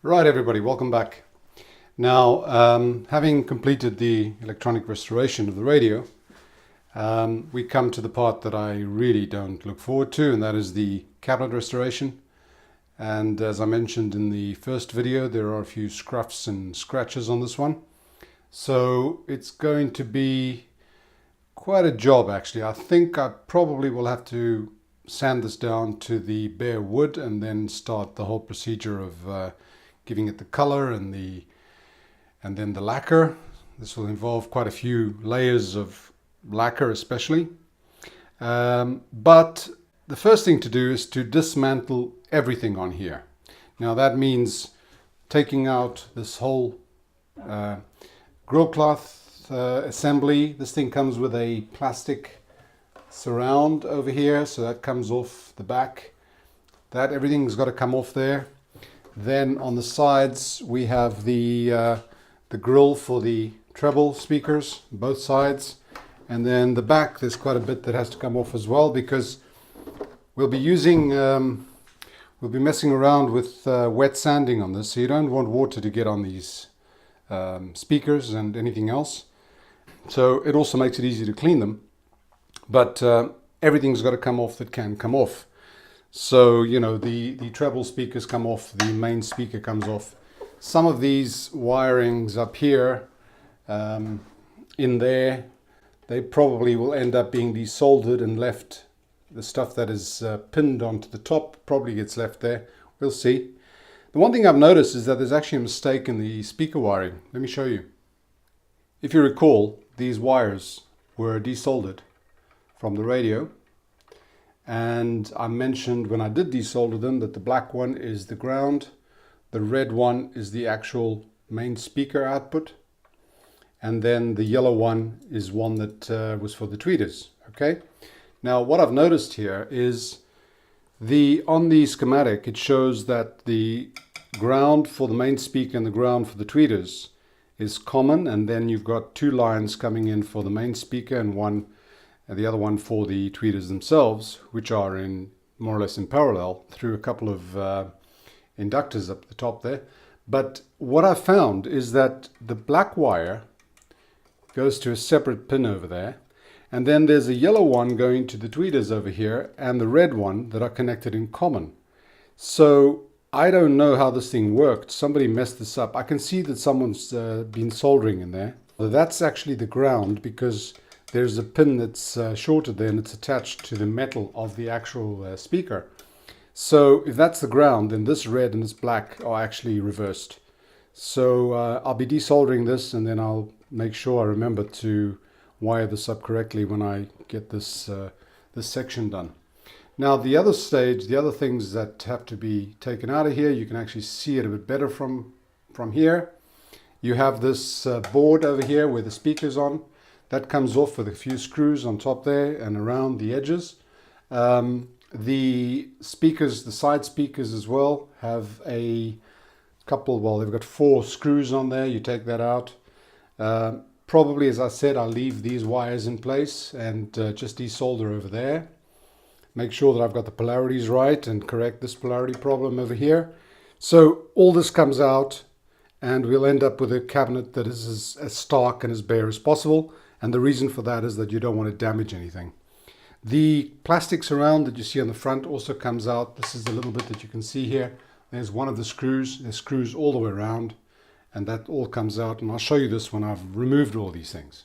Right, everybody, welcome back. Now, having completed the electronic restoration of the radio, we come to the part that I really don't look forward to, and that is the cabinet restoration. And as I mentioned in the first video, there are a few scruffs and scratches on this one. So it's going to be quite a job, actually. I think I probably will have to sand this down to the bare wood and then start the whole procedure of giving it the color and then the lacquer. This will involve quite a few layers of lacquer especially. But the first thing to do is to dismantle everything on here. Now that means taking out this whole grill cloth assembly. This thing comes with a plastic surround over here, so that comes off the back. Everything's got to come off there. Then on the sides we have the grill for the treble speakers, both sides, and then the back there's quite a bit that has to come off as well, because we'll be messing around with wet sanding on this, so you don't want water to get on these speakers and anything else. So it also makes it easy to clean them, but everything's got to come off that can come off. So, you know, the treble speakers come off, the main speaker comes off. Some of these wirings up here, in there, they probably will end up being desoldered and left. The stuff that is pinned onto the top probably gets left there. We'll see. The one thing I've noticed is that there's actually a mistake in the speaker wiring. Let me show you. If you recall, these wires were desoldered from the radio. And I mentioned when I did desolder them that the black one is the ground, the red one is the actual main speaker output, and then the yellow one is one that was for the tweeters. Okay. Now what I've noticed here is on the schematic it shows that the ground for the main speaker and the ground for the tweeters is common, and then you've got two lines coming in for the main speaker and the other one for the tweeters themselves, which are in more or less in parallel through a couple of inductors up the top there. But what I found is that the black wire goes to a separate pin over there, and then there's a yellow one going to the tweeters over here and the red one that are connected in common. So I don't know how this thing worked. Somebody messed this up. I can see that someone's been soldering in there. So that's actually the ground, because there's a pin that's shorter there and it's attached to the metal of the actual speaker. So if that's the ground, then this red and this black are actually reversed. So I'll be desoldering this, and then I'll make sure I remember to wire this up correctly when I get this section done. Now the other stage, the other things that have to be taken out of here, you can actually see it a bit better from here. You have this board over here where the speaker's on. That comes off with a few screws on top there and around the edges. The speakers, the side speakers as well, have a couple, well, they've got 4 screws on there. You take that out. Probably, as I said, I'll leave these wires in place and just desolder over there. Make sure that I've got the polarities right and correct this polarity problem over here. So all this comes out and we'll end up with a cabinet that is as stark and as bare as possible. And the reason for that is that you don't want to damage anything. The plastic surround that you see on the front also comes out. This is a little bit that you can see here. There's one of the screws. There's screws all the way around, and that all comes out. And I'll show you this when I've removed all these things.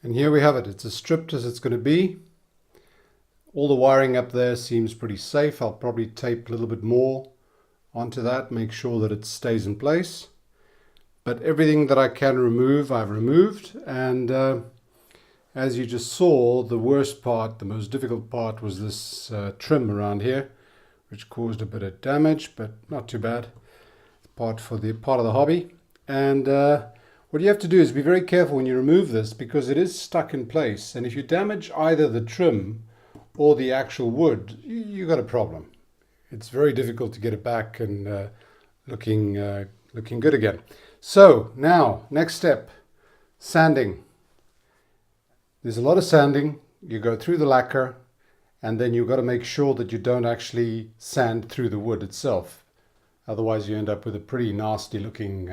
And here we have it. It's as stripped as it's going to be. All the wiring up there seems pretty safe. I'll probably tape a little bit more onto that, make sure that it stays in place. But everything that I can remove, I've removed. And as you just saw, the worst part, the most difficult part was this trim around here, which caused a bit of damage, but not too bad. Part of the hobby. And what you have to do is be very careful when you remove this, because it is stuck in place. And if you damage either the trim or the actual wood, you got a problem. It's very difficult to get it back and looking good again. So now, next step, sanding. There's a lot of sanding. You go through the lacquer, and then you've got to make sure that you don't actually sand through the wood itself. Otherwise you end up with a pretty nasty looking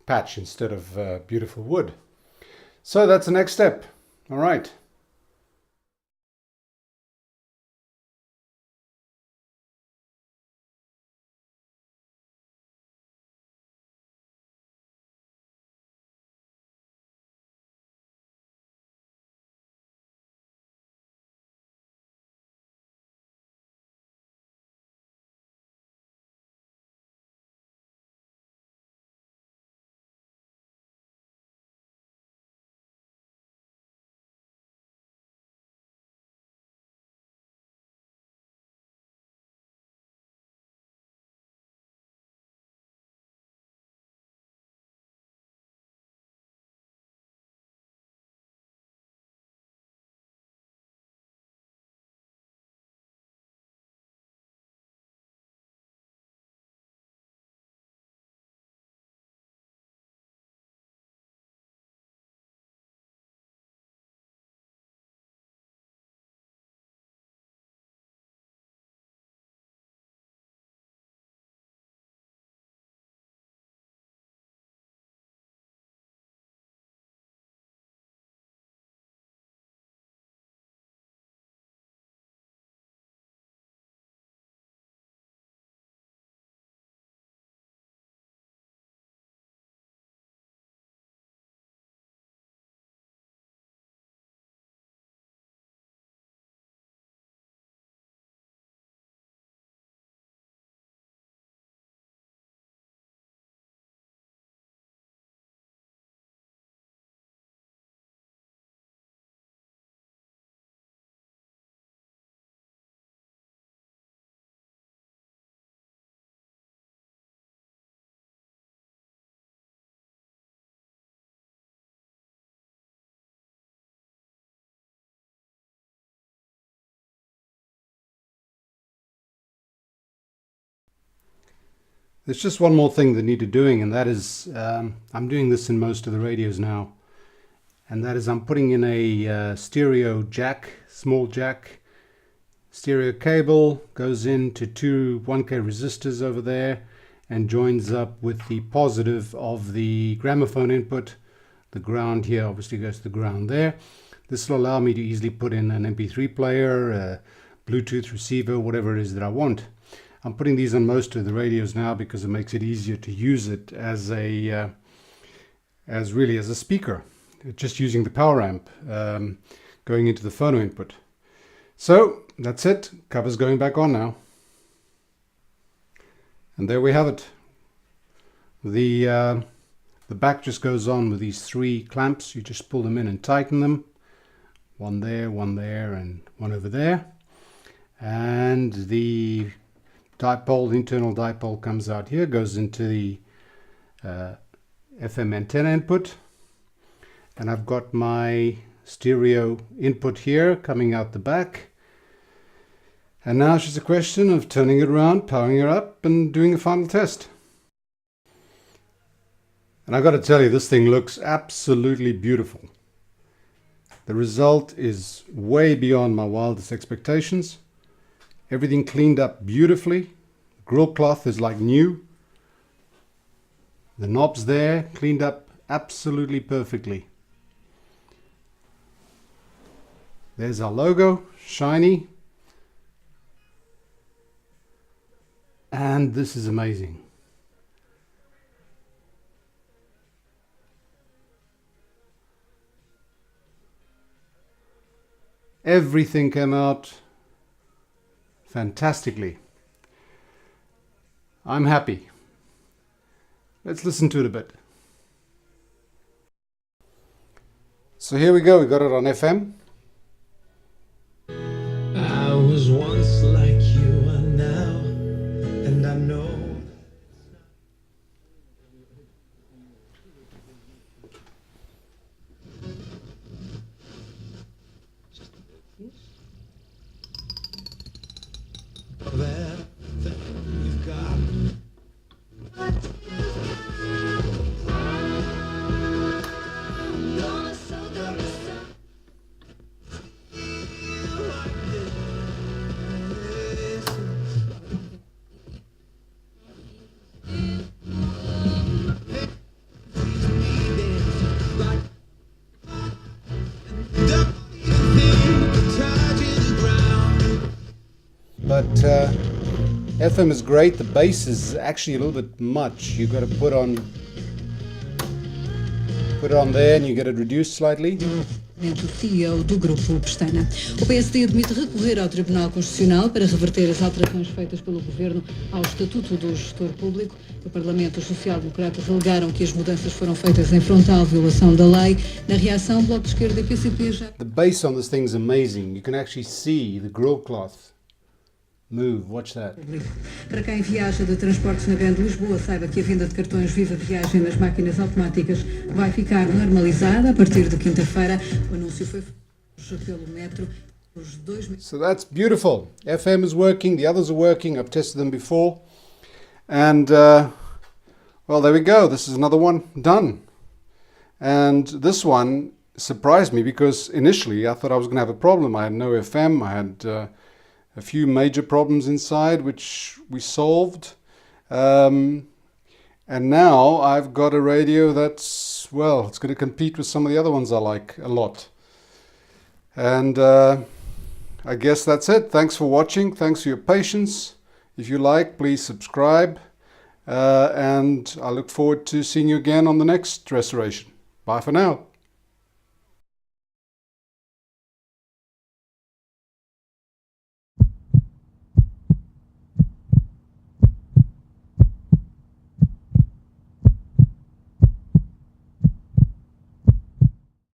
patch instead of beautiful wood. So that's the next step. All right. There's just one more thing that needed doing, and that is I'm doing this in most of the radios now, and that is I'm putting in a stereo jack, small jack, stereo cable, goes into two 1K resistors over there and joins up with the positive of the gramophone input. The ground here obviously goes to the ground there. This will allow me to easily put in an MP3 player, a Bluetooth receiver, whatever it is that I want. I'm putting these on most of the radios now because it makes it easier to use it as a really as a speaker, just using the power amp going into the phono input. So that's it. Cover's going back on now, and there we have it. The back just goes on with these three clamps. You just pull them in and tighten them. One there, and one over there, and the dipole, the internal dipole, comes out here, goes into the FM antenna input, and I've got my stereo input here coming out the back. And now it's just a question of turning it around, powering it up, and doing a final test. And I've got to tell you, this thing looks absolutely beautiful. The result is way beyond my wildest expectations. Everything cleaned up beautifully. The grill cloth is like new. The knobs there cleaned up absolutely perfectly. There's our logo, shiny. And this is amazing. Everything came out fantastically. I'm happy. Let's listen to it a bit. So here we go, we got it on FM. I was once like you are now, and I know. That you've got. But FM is great. The bass is actually a little bit much. You've got to put it on there and you get it reduced slightly. CEO do Grupo Pestana. O PSD admite recorrer ao Tribunal Constitucional para reverter as alterações feitas pelo Governo ao Estatuto do Gestor Público. No Parlamento, os social-democratas alegaram que as mudanças foram feitas em frontal violação da lei. Na reação, Bloco de Esquerda e PCP já... The bass on this thing is amazing. You can actually see the grill cloth move. Watch that. Para quem viaja de transportes na Grande Lisboa, saiba que a venda de cartões Viva Viagem nas máquinas automáticas vai ficar normalizada a partir de quinta-feira. O anúncio foi feito pelo metro. Os 2 meses. So that's beautiful. FM is working. The others are working. I've tested them before. And, well, there we go. This is another one done. And this one surprised me because initially I thought I was going to have a problem. I had no FM. I had a few major problems inside, which we solved. And now I've got a radio that's, well, it's going to compete with some of the other ones I like a lot. And I guess that's it. Thanks for watching. Thanks for your patience. If you like, please subscribe. And I look forward to seeing you again on the next restoration. Bye for now.